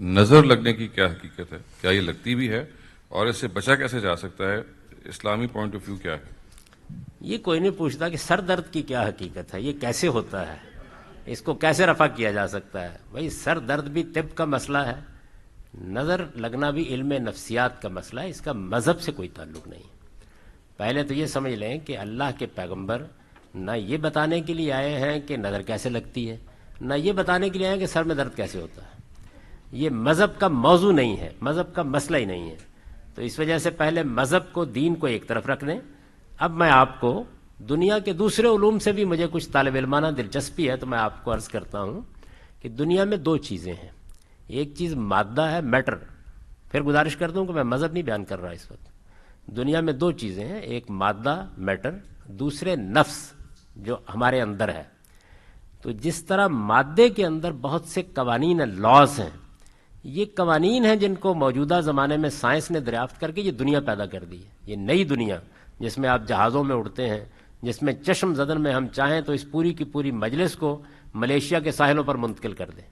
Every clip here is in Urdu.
نظر لگنے کی کیا حقیقت ہے؟ کیا یہ لگتی بھی ہے اور اس سے بچا کیسے جا سکتا ہے؟ اسلامی پوائنٹ آف ویو کیا ہے؟ یہ کوئی نہیں پوچھتا کہ سر درد کی کیا حقیقت ہے، یہ کیسے ہوتا ہے، اس کو کیسے رفع کیا جا سکتا ہے. بھائی سر درد بھی طب کا مسئلہ ہے، نظر لگنا بھی علم نفسیات کا مسئلہ ہے، اس کا مذہب سے کوئی تعلق نہیں. پہلے تو یہ سمجھ لیں کہ اللہ کے پیغمبر نہ یہ بتانے کے لیے آئے ہیں کہ نظر کیسے لگتی ہے، نہ یہ بتانے کے لیے آئے ہیں کہ سر میں درد کیسے ہوتا ہے. یہ مذہب کا موضوع نہیں ہے، مذہب کا مسئلہ ہی نہیں ہے. تو اس وجہ سے پہلے مذہب کو، دین کو ایک طرف رکھ دیں. اب میں آپ کو دنیا کے دوسرے علوم سے بھی مجھے کچھ طالب علمانہ دلچسپی ہے، تو میں آپ کو عرض کرتا ہوں کہ دنیا میں دو چیزیں ہیں. ایک چیز مادہ ہے، میٹر. پھر گزارش کرتا ہوں کہ میں مذہب نہیں بیان کر رہا اس وقت. دنیا میں دو چیزیں ہیں، ایک مادہ میٹر، دوسرے نفس جو ہمارے اندر ہے. تو جس طرح مادے کے اندر بہت سے قوانین ہیں، لاز ہیں، یہ قوانین ہیں جن کو موجودہ زمانے میں سائنس نے دریافت کر کے یہ دنیا پیدا کر دی ہے. یہ نئی دنیا جس میں آپ جہازوں میں اڑتے ہیں، جس میں چشم زدن میں ہم چاہیں تو اس پوری کی پوری مجلس کو ملیشیا کے ساحلوں پر منتقل کر دیں.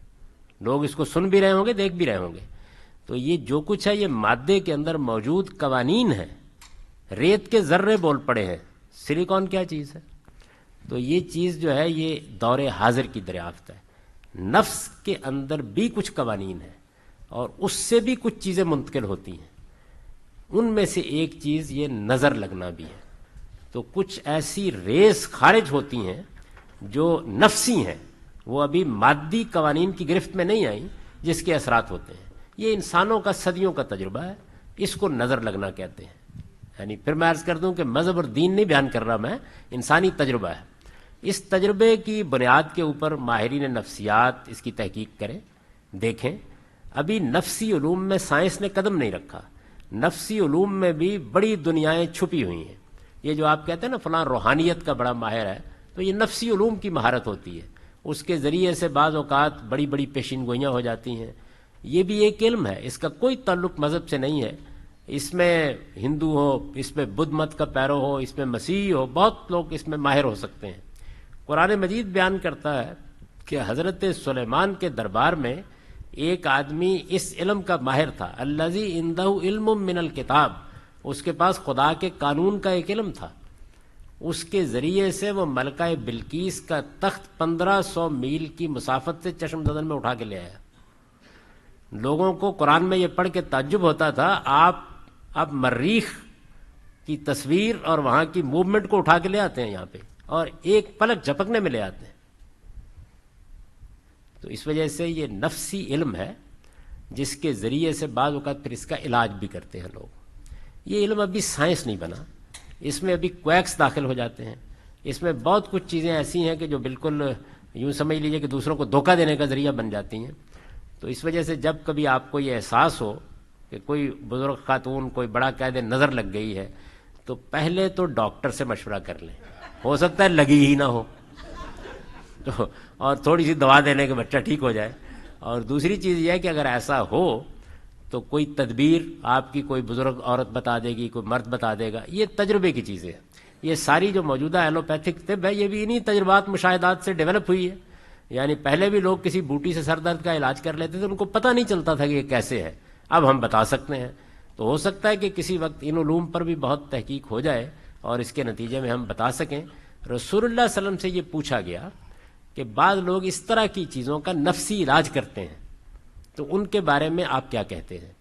لوگ اس کو سن بھی رہے ہوں گے، دیکھ بھی رہے ہوں گے. تو یہ جو کچھ ہے یہ مادے کے اندر موجود قوانین ہیں. ریت کے ذرے بول پڑے ہیں، سلیکون کیا چیز ہے؟ تو یہ چیز جو ہے یہ دور حاضر کی دریافت ہے. نفس کے اندر بھی کچھ قوانین ہیں اور اس سے بھی کچھ چیزیں منتقل ہوتی ہیں. ان میں سے ایک چیز یہ نظر لگنا بھی ہے. تو کچھ ایسی ریس خارج ہوتی ہیں جو نفسی ہیں، وہ ابھی مادی قوانین کی گرفت میں نہیں آئیں، جس کے اثرات ہوتے ہیں. یہ انسانوں کا صدیوں کا تجربہ ہے، اس کو نظر لگنا کہتے ہیں. یعنی پھر میں عرض کر دوں کہ مذہب اور دین نہیں بیان کر رہا میں، انسانی تجربہ ہے. اس تجربے کی بنیاد کے اوپر ماہرین نفسیات اس کی تحقیق کریں، دیکھیں. ابھی نفسی علوم میں سائنس نے قدم نہیں رکھا. نفسی علوم میں بھی بڑی دنیایں چھپی ہوئی ہیں. یہ جو آپ کہتے ہیں نا فلاں روحانیت کا بڑا ماہر ہے، تو یہ نفسی علوم کی مہارت ہوتی ہے. اس کے ذریعے سے بعض اوقات بڑی بڑی پیشین گوئیاں ہو جاتی ہیں. یہ بھی ایک علم ہے، اس کا کوئی تعلق مذہب سے نہیں ہے. اس میں ہندو ہو، اس میں بدھ مت کا پیرو ہو، اس میں مسیحی ہو، بہت لوگ اس میں ماہر ہو سکتے ہیں. قرآن مجید بیان کرتا ہے کہ حضرت سلیمان کے دربار میں ایک آدمی اس علم کا ماہر تھا، الذی عندہ علم من الکتاب. اس کے پاس خدا کے قانون کا ایک علم تھا. اس کے ذریعے سے وہ ملکہ بلقیس کا تخت 1500 میل کی مسافت سے چشم زدن میں اٹھا کے لے آیا. لوگوں کو قرآن میں یہ پڑھ کے تعجب ہوتا تھا، آپ اب مریخ کی تصویر اور وہاں کی موومنٹ کو اٹھا کے لے آتے ہیں یہاں پہ، اور ایک پلک جھپکنے میں لے آتے ہیں. تو اس وجہ سے یہ نفسی علم ہے جس کے ذریعے سے بعض اوقات پھر اس کا علاج بھی کرتے ہیں لوگ. یہ علم ابھی سائنس نہیں بنا، اس میں ابھی کویکس داخل ہو جاتے ہیں. اس میں بہت کچھ چیزیں ایسی ہیں کہ جو بالکل یوں سمجھ لیجئے کہ دوسروں کو دھوکہ دینے کا ذریعہ بن جاتی ہیں. تو اس وجہ سے جب کبھی آپ کو یہ احساس ہو کہ کوئی بزرگ خاتون کوئی بڑا قید نظر لگ گئی ہے، تو پہلے تو ڈاکٹر سے مشورہ کر لیں. ہو سکتا ہے لگی ہی نہ ہو تو، اور تھوڑی سی دوا دینے کے بچہ ٹھیک ہو جائے. اور دوسری چیز یہ ہے کہ اگر ایسا ہو تو کوئی تدبیر آپ کی کوئی بزرگ عورت بتا دے گی، کوئی مرد بتا دے گا. یہ تجربے کی چیزیں ہیں. یہ ساری جو موجودہ ایلوپیتھک طب ہے یہ بھی انہی تجربات مشاہدات سے ڈیولپ ہوئی ہے. یعنی پہلے بھی لوگ کسی بوٹی سے سر درد کا علاج کر لیتے تھے، ان کو پتہ نہیں چلتا تھا کہ یہ کیسے ہے. اب ہم بتا سکتے ہیں. تو ہو سکتا ہے کہ کسی وقت ان علوم پر بھی بہت تحقیق ہو جائے اور اس کے نتیجے میں ہم بتا سکیں. رسول اللہ صلی اللہ علیہ وسلم سے یہ پوچھا گیا کہ بعض لوگ اس طرح کی چیزوں کا نفسی علاج کرتے ہیں، تو ان کے بارے میں آپ کیا کہتے ہیں؟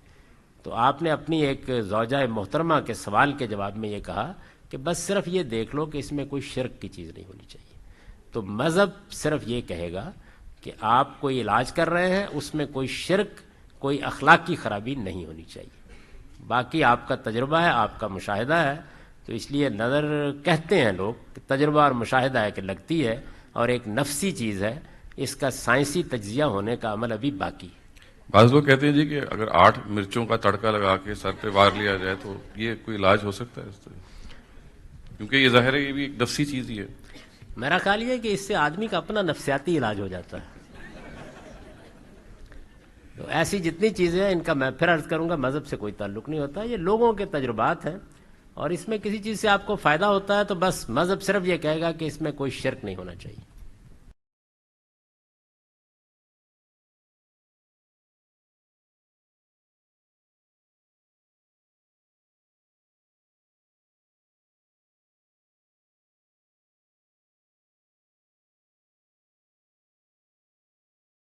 تو آپ نے اپنی ایک زوجہ محترمہ کے سوال کے جواب میں یہ کہا کہ بس صرف یہ دیکھ لو کہ اس میں کوئی شرک کی چیز نہیں ہونی چاہیے. تو مذہب صرف یہ کہے گا کہ آپ کوئی علاج کر رہے ہیں، اس میں کوئی شرک، کوئی اخلاقی خرابی نہیں ہونی چاہیے. باقی آپ کا تجربہ ہے، آپ کا مشاہدہ ہے. تو اس لیے نظر کہتے ہیں لوگ کہ تجربہ اور مشاہدہ ہے کہ لگتی ہے، اور ایک نفسی چیز ہے. اس کا سائنسی تجزیہ ہونے کا عمل ابھی باقی ہے. بعض لوگ کہتے ہیں جی کہ اگر 8 مرچوں کا تڑکا لگا کے سر پہ وار لیا جائے تو یہ کوئی علاج ہو سکتا ہے اس طرح؟ کیونکہ یہ ظاہر ہے یہ بھی ایک نفسی چیز ہی ہے. میرا خیال یہ ہے کہ اس سے آدمی کا اپنا نفسیاتی علاج ہو جاتا ہے. تو ایسی جتنی چیزیں ہیں ان کا میں پھر عرض کروں گا مذہب سے کوئی تعلق نہیں ہوتا. یہ لوگوں کے تجربات ہیں، اور اس میں کسی چیز سے آپ کو فائدہ ہوتا ہے تو بس مذہب صرف یہ کہے گا کہ اس میں کوئی شرک نہیں ہونا چاہیے.